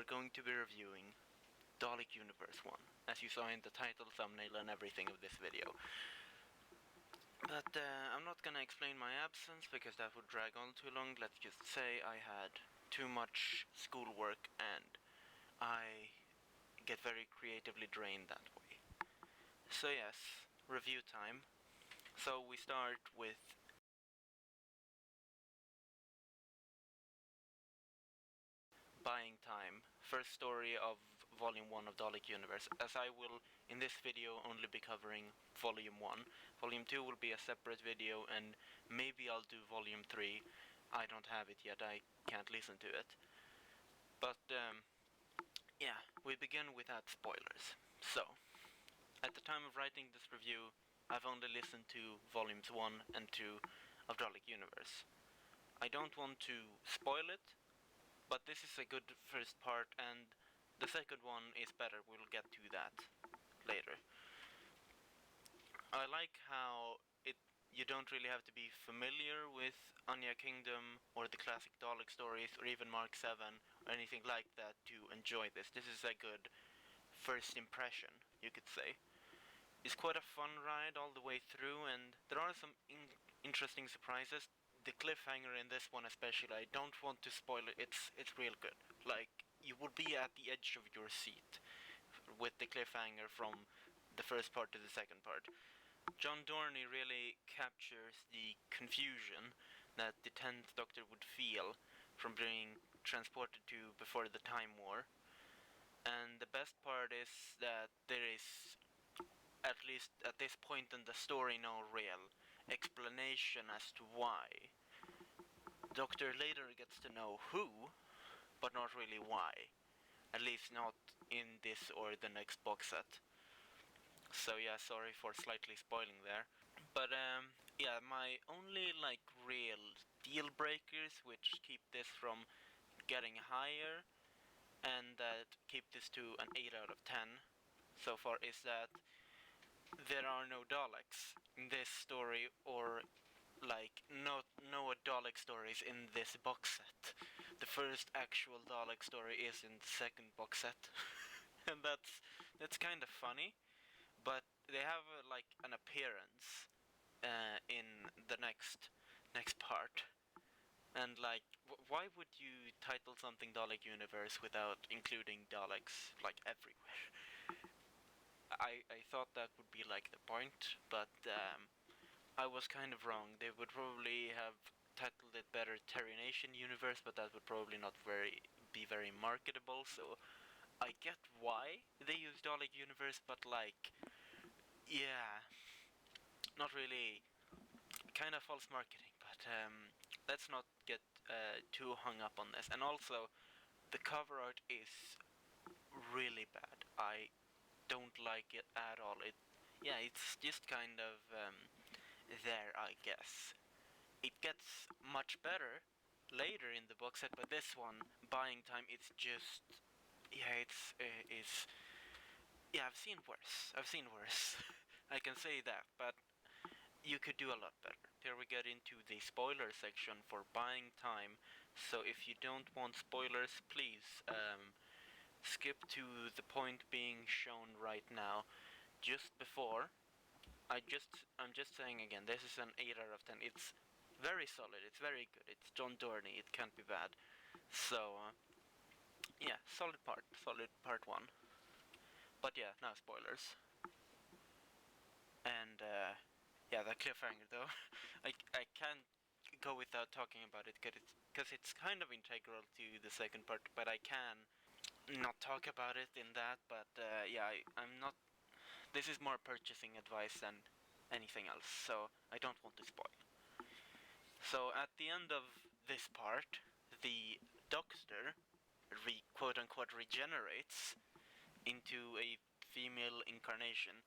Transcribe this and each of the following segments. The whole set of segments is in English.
we're going to be reviewing Dalek Universe 1, as you saw in the title, thumbnail and everything of this video. But I'm not gonna explain my absence, because that would drag on too long. Let's just say I had too much schoolwork and I get very creatively drained that way. So yes, review time. So we start with Buying Time, first story of Volume 1 of Dalek Universe, as I will in this video only be covering Volume 1. Volume 2 will be a separate video, and maybe I'll do Volume 3. I don't have it yet, I can't listen to it. But yeah, we begin without spoilers. So, at the time of writing this review, I've only listened to Volumes 1 and 2 of Dalek Universe. I don't want to spoil it, but this is a good first part, and the second one is better. We'll get to that later. I like how you don't really have to be familiar with Anya Kingdom or the classic Dalek stories or even Mark 7 or anything like that to enjoy this. This is a good first impression, you could say. It's quite a fun ride all the way through, and there are some interesting surprises. The cliffhanger in this one especially, I don't want to spoil it, it's real good. Like, you will be at the edge of your seat with the cliffhanger from the first part to the second part. John Dorney really captures the confusion that the 10th Doctor would feel from being transported to before the Time War. And the best part is that there is, at least at this point in the story, no real explanation as to why. Doctor later gets to know who, but not really why. At least not in this or the next box set. So yeah, sorry for slightly spoiling there. But yeah, my only real deal breakers which keep this from getting higher and that keep this to an 8 out of 10 so far is that there are no Daleks in this story, or no Dalek stories in this box set. The first actual Dalek story is in the second box set. And that's kind of funny, but they have an appearance in the next part. And why would you title something Dalek Universe without including Daleks everywhere? I thought that would be the point, but I was kind of wrong. They would probably have titled it better Terry Nation Universe, but that would probably not be very marketable, so I get why they use Dalek Universe, but yeah, not really, kind of false marketing, but let's not get too hung up on this. And also, the cover art is really bad. I don't like it at all. It's just kind of there, I guess. It gets much better later in the box set, but this one, Buying Time, it's just, I've seen worse. I can say that, but you could do a lot better. Here we get into the spoiler section for Buying Time, so if you don't want spoilers, please skip to the point being shown right now. Just before, I'm just saying again, this is an 8 out of 10. It's very solid, it's very good, it's John Dorney, it can't be bad. So, yeah, solid part 1. But yeah, now spoilers. And, yeah, the cliffhanger though, I can't go without talking about it, because it's kind of integral to the second part, but I can not talk about it in that, but yeah, I'm not, this is more purchasing advice than anything else, so I don't want to spoil. So at the end of this part, the Doctor quote-unquote regenerates into a female incarnation,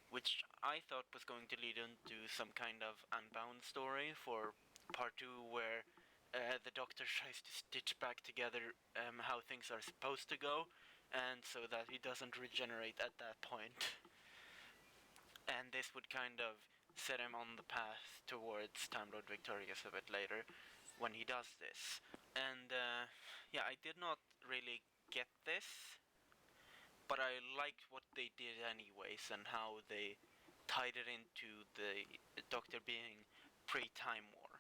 which I thought was going to lead into some kind of Unbound story for part 2, where the Doctor tries to stitch back together how things are supposed to go, and so that he doesn't regenerate at that point. And this would kind of set him on the path towards Time Lord Victorious a bit later, when he does this. And yeah, yeah, I did not really get this, but I liked what they did anyways and how they tied it into the Doctor being pre-Time War.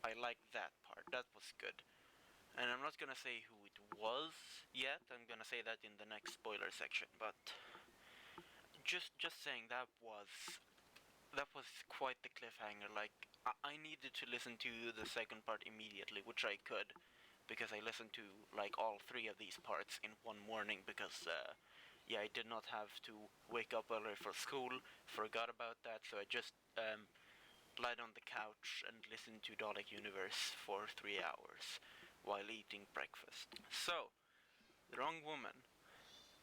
I liked that part. That was good. And I'm not gonna say who it was yet. I'm gonna say that in the next spoiler section. But just saying that was quite the cliffhanger. Like I needed to listen to the second part immediately, which I could, because I listened to like all three of these parts in one morning because yeah, I did not have to wake up early for school. Forgot about that, so I just lied on the couch and listened to Dalek Universe for 3 hours while eating breakfast. So, the wrong woman.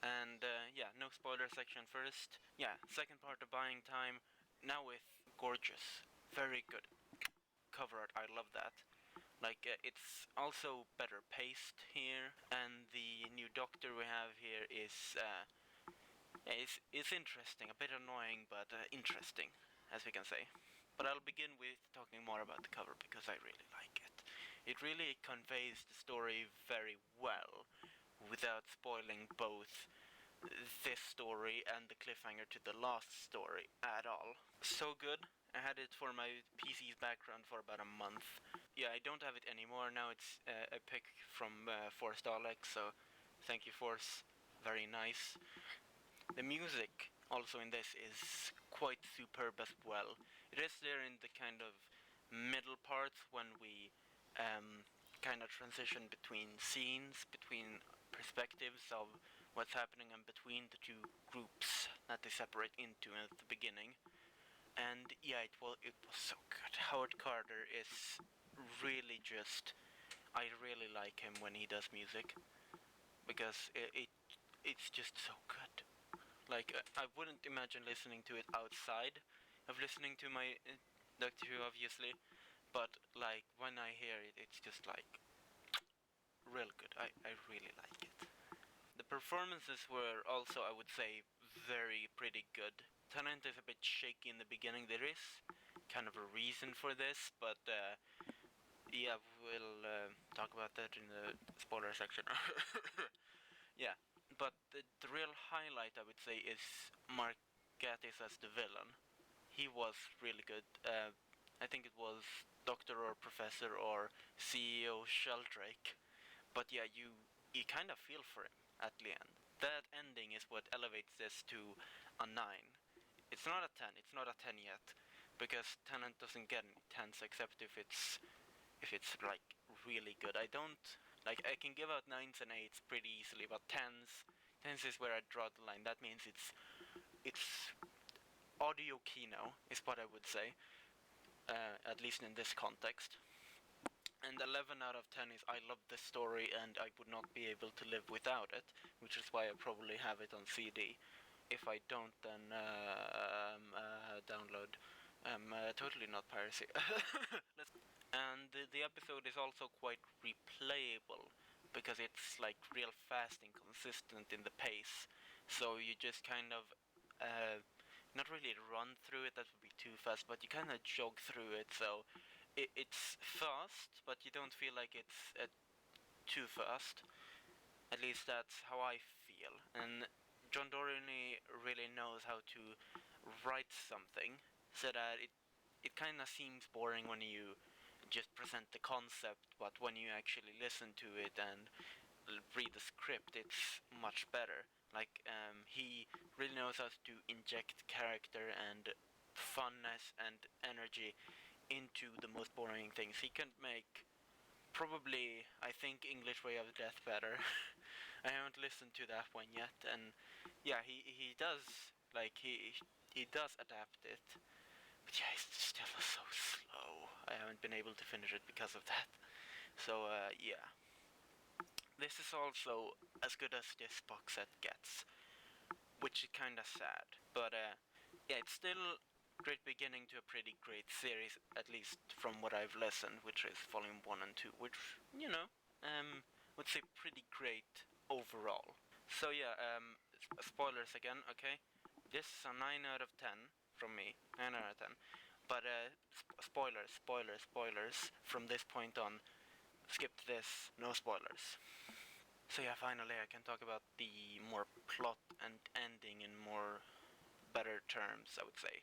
And yeah, no spoiler section first. Yeah, second part of Buying Time. Now with gorgeous, very good cover art. I love that. Like it's also better paced here, and the new Doctor we have here is interesting, a bit annoying, but interesting, as we can say. But I'll begin with talking more about the cover because I really like it. It really conveys the story very well without spoiling both this story and the cliffhanger to the last story at all. So good. I had it for my PC's background for about a month. Yeah, I don't have it anymore. Now it's a pick from Force Dalek, so thank you, Force. Very nice. The music also in this is quite superb as well. It is there in the kind of middle parts when we kind of transition between scenes, between perspectives of what's happening and between the two groups that they separate into at the beginning. And yeah, it was so good. Howard Carter is really just, I really like him when he does music because it's just so good. Like I wouldn't imagine listening to it outside of listening to my Doctor Who, obviously, but like when I hear it, it's just like real good. I really like it. The performances were also, I would say, very pretty good. Tennant is a bit shaky in the beginning. There is kind of a reason for this, but yeah, we'll talk about that in the spoiler section. Yeah, but the real highlight, I would say, is Mark Gatiss as the villain. He was really good. I think it was Doctor or Professor or CEO Sheldrake. But yeah, you kind of feel for him at the end. That ending is what elevates this to a 9. It's not a 10. It's not a 10 yet, because Tennant doesn't get any 10s except if it's like really good. I don't like I can give out 9s and 8s pretty easily, but 10s is where I draw the line. That means it's audio kino is what I would say, at least in this context. And 11 out of 10 is I love this story and I would not be able to live without it, which is why I probably have it on CD. If I don't, then download. Totally not piracy. And the episode is also quite replayable because it's like real fast and consistent in the pace. So you just kind of not really run through it, that would be too fast, but you kind of jog through it. So it's fast, but you don't feel like it's too fast. At least that's how I feel. And John Dorney really knows how to write something so that it kind of seems boring when you just present the concept, but when you actually listen to it and read the script, it's much better. Like he really knows how to inject character and funness and energy into the most boring things. He can make probably, I think, English Way of Death better. I haven't listened to that one yet, and yeah, he does like he does adapt it, but yeah, it's still so slow. I haven't been able to finish it because of that. So yeah, this is also as good as this box set gets, which is kind of sad. But yeah, it's still great beginning to a pretty great series, at least from what I've listened, which is volume 1 and 2, which, would say pretty great overall. So yeah, spoilers again, okay? This is a 9 out of 10 from me, 9 out of 10. But spoilers from this point on. skipped this, no spoilers. So yeah, finally I can talk about the more plot and ending in more better terms, I would say.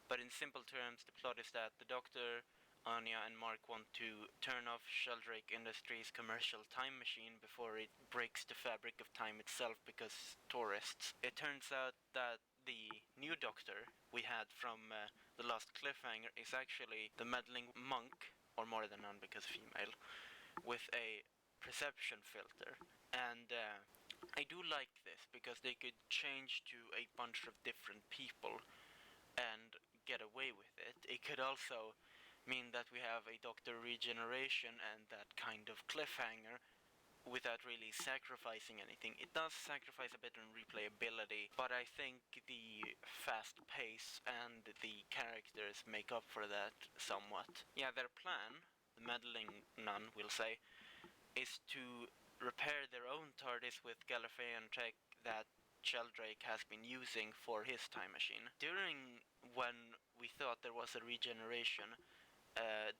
But in simple terms, the plot is that the Doctor, Anya, and Mark want to turn off Sheldrake Industries' commercial time machine before it breaks the fabric of time itself because tourists. It turns out that the new Doctor we had from the last cliffhanger is actually the meddling monk, or more than none because female, with a perception filter. And I do like this because they could change to a bunch of different people and get away with it. It could also mean that we have a Doctor regeneration and that kind of cliffhanger without really sacrificing anything. It does sacrifice a bit in replayability, but I think the fast pace and the characters make up for that somewhat. Yeah, their plan, the meddling nun will say, is to repair their own TARDIS with Gallifreyan tech that Sheldrake has been using for his time machine. During when we thought there was a regeneration,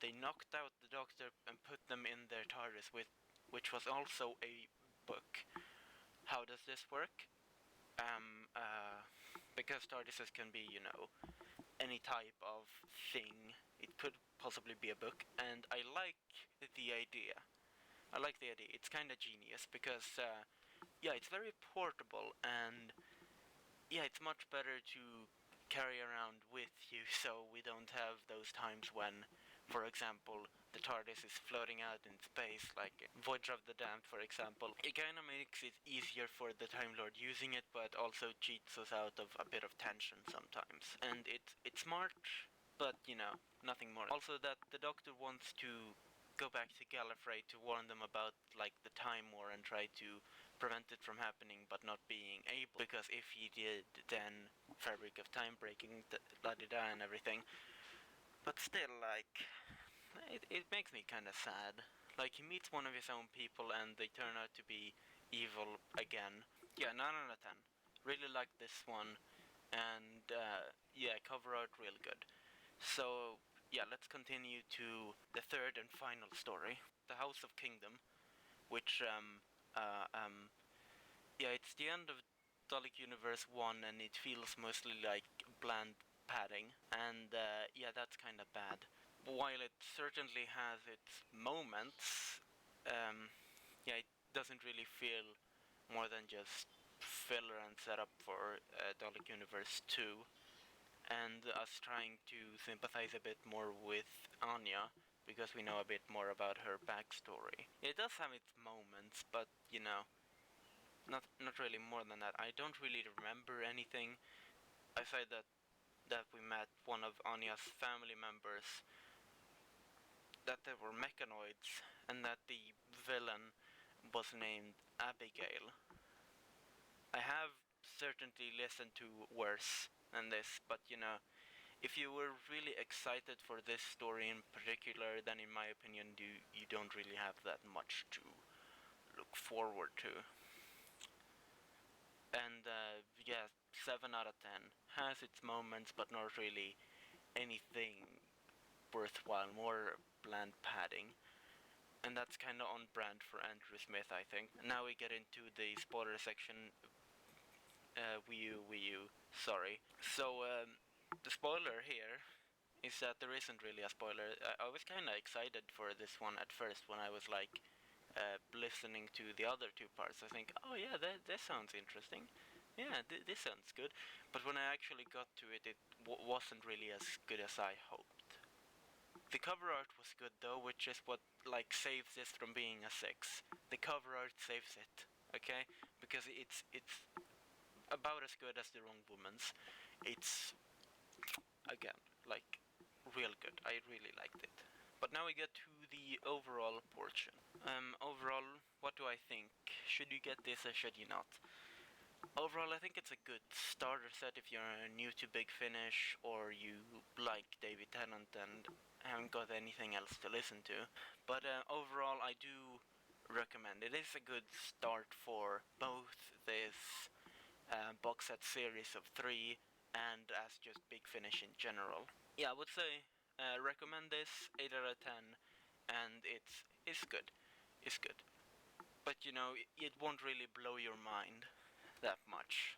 they knocked out the Doctor and put them in their TARDIS, which was also a book. How does this work? Because TARDISes can be, any type of thing. It could possibly be a book, and I like the idea. It's kind of genius because, yeah, it's very portable, and yeah, it's much better to carry around with you so we don't have those times when, for example, the TARDIS is floating out in space, like Voyage of the Damned, for example. It kind of makes it easier for the Time Lord using it, but also cheats us out of a bit of tension sometimes. And it's smart, but, nothing more. Also that the Doctor wants to go back to Gallifrey to warn them about, like, the Time War and try to prevent it from happening but not being able, because if he did, then fabric of time breaking, la-di-da and everything. But still, like, it makes me kind of sad. Like, he meets one of his own people and they turn out to be evil again. Yeah, 9 out of 10. Really like this one, and yeah, cover art real good. So yeah, let's continue to the third and final story, The House of Kingdom, which yeah, it's the end of Dalek Universe 1 and it feels mostly like bland padding, and yeah, that's kind of bad. While it certainly has its moments, yeah, it doesn't really feel more than just filler and setup for Dalek Universe 2, and us trying to sympathize a bit more with Anya because we know a bit more about her backstory. It does have its moments, but not really more than that. I don't really remember anything aside that we met one of Anya's family members, that there were mechanoids, and that the villain was named Abigail. I have certainly listened to worse than this, but if you were really excited for this story in particular, then in my opinion you don't really have that much to look forward to. And yeah, 7 out of 10 has its moments, but not really anything worthwhile, more bland padding. And that's kind of on brand for Andrew Smith, I think. Now we get into the spoiler section. Wii U, sorry. So, the spoiler here is that there isn't really a spoiler. I was kind of excited for this one at first when I was like listening to the other two parts. I think, oh yeah, that sounds interesting. Yeah, this sounds good. But when I actually got to it, it wasn't really as good as I hoped. The cover art was good though, which is what like saves this from being a 6. The cover art saves it, okay? Because it's about as good as The Wrong Woman's. It's again like real good. I really liked it. But now we get to the overall portion. Overall, what do I think? Should you get this or should you not? Overall, I think it's a good starter set if you're new to Big Finish or you like David Tennant and haven't got anything else to listen to. But overall, I do recommend it. It is a good start for both this box set series of 3 and as just Big Finish in general. Yeah, I would say recommend this 8 out of 10, and it's good. It's good. But you know, it won't really blow your mind that much.